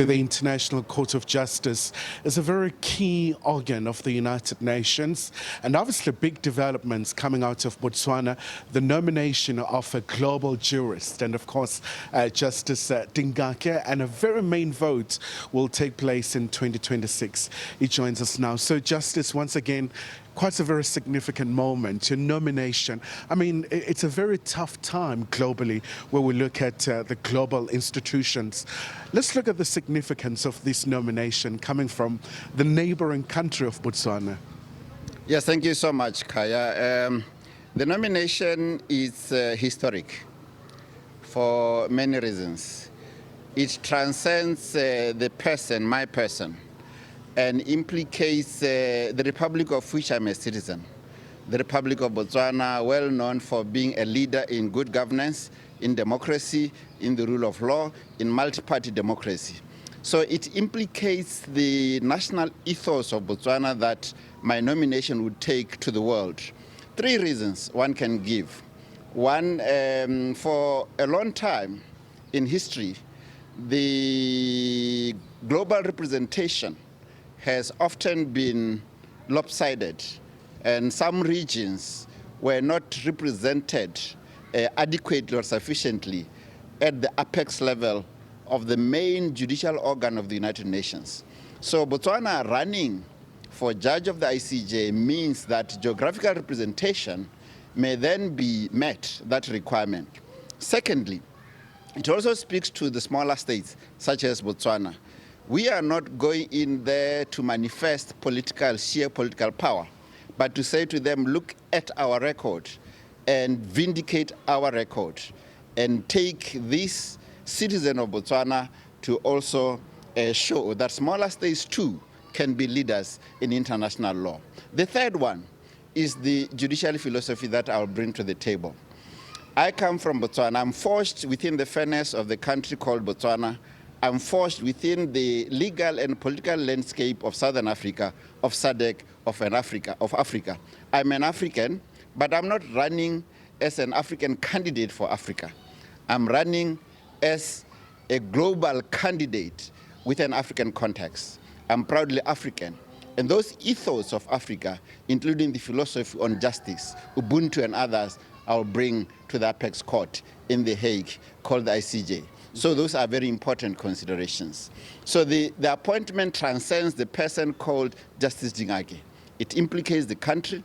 The International Court of Justice is a very key organ of the United Nations, and obviously big developments coming out of Botswana, the nomination of a global jurist, and of course Justice Dingake, and a very main vote will take place in 2026. He joins us now. So Justice, once again, quite a very significant moment, your nomination. I mean, it's a very tough time globally where we look at the global institutions. Let's look at the significance of this nomination coming from the neighboring country of Botswana. Yes, thank you so much, Kaya. The nomination is historic for many reasons. It transcends the person, my person, and implicates the Republic of which I'm a citizen. The Republic of Botswana, well known for being a leader in good governance, in democracy, in the rule of law, in multi-party democracy. So it implicates the national ethos of Botswana that my nomination would take to the world. Three reasons one can give. One, for a long time in history, the global representation has often been lopsided, and some regions were not represented adequately or sufficiently at the apex level of the main judicial organ of the United Nations. So Botswana running for judge of the ICJ means that geographical representation may then be met, that requirement. Secondly, it also speaks to the smaller states, such as Botswana. We are not going in there to manifest sheer political power, but to say to them, look at our record and vindicate our record and take this citizen of Botswana to also show that smaller states too can be leaders in international law. The third one is the judicial philosophy that I'll bring to the table. I come from Botswana. I'm forged within the fairness of the country called Botswana. I'm forged within the legal and political landscape of Southern Africa, of SADC, of Africa. I'm an African, but I'm not running as an African candidate for Africa. I'm running as a global candidate with an African context. I'm proudly African. And those ethos of Africa, including the philosophy on justice, Ubuntu and others, I'll bring to the apex court in The Hague called the ICJ. So those are very important considerations. So the appointment transcends the person called Justice Dingake. It implicates the country,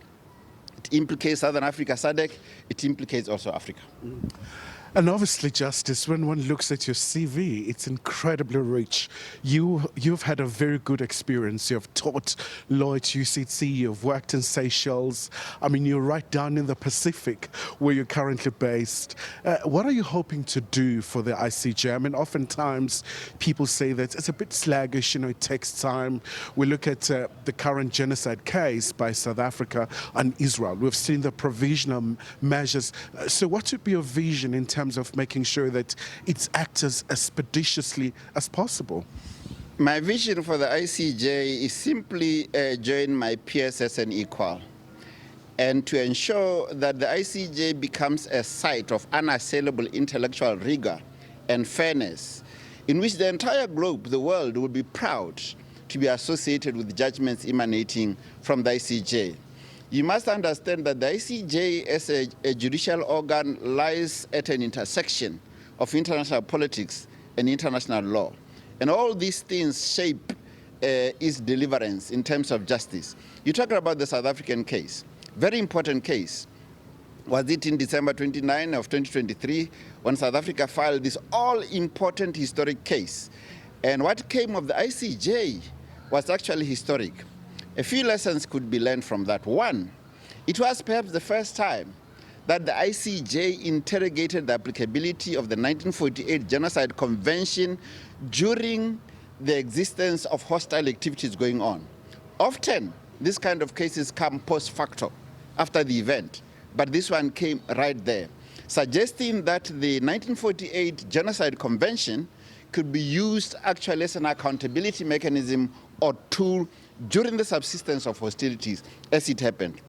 it implicates Southern Africa, SADC, it implicates also Africa. And obviously, Justice, when one looks at your CV, it's incredibly rich. You've had a very good experience. You've taught law at UCT, you've worked in Seychelles. I mean, you're right down in the Pacific where you're currently based. What are you hoping to do for the ICJ? I mean, oftentimes people say that it's a bit sluggish, it takes time. We look at the current genocide case by South Africa and Israel. We've seen the provisional measures. So what would be your vision in terms of making sure that it acts as expeditiously as possible? My vision for the ICJ is simply join my peers as an equal, and to ensure that the ICJ becomes a site of unassailable intellectual rigor and fairness, in which the entire globe, the world, will be proud to be associated with judgments emanating from the ICJ. You must understand that the ICJ as a judicial organ lies at an intersection of international politics and international law. And all these things shape its deliverance in terms of justice. You talk about the South African case, very important case. Was it in December 29 of 2023 when South Africa filed this all-important historic case? And what came of the ICJ was actually historic. A few lessons could be learned from that. One, it was perhaps the first time that the ICJ interrogated the applicability of the 1948 Genocide Convention during the existence of hostile activities going on. Often, this kind of cases come post facto, after the event, but this one came right there, suggesting that the 1948 Genocide Convention could be used actually as an accountability mechanism or tool during the subsistence of hostilities, as it happened.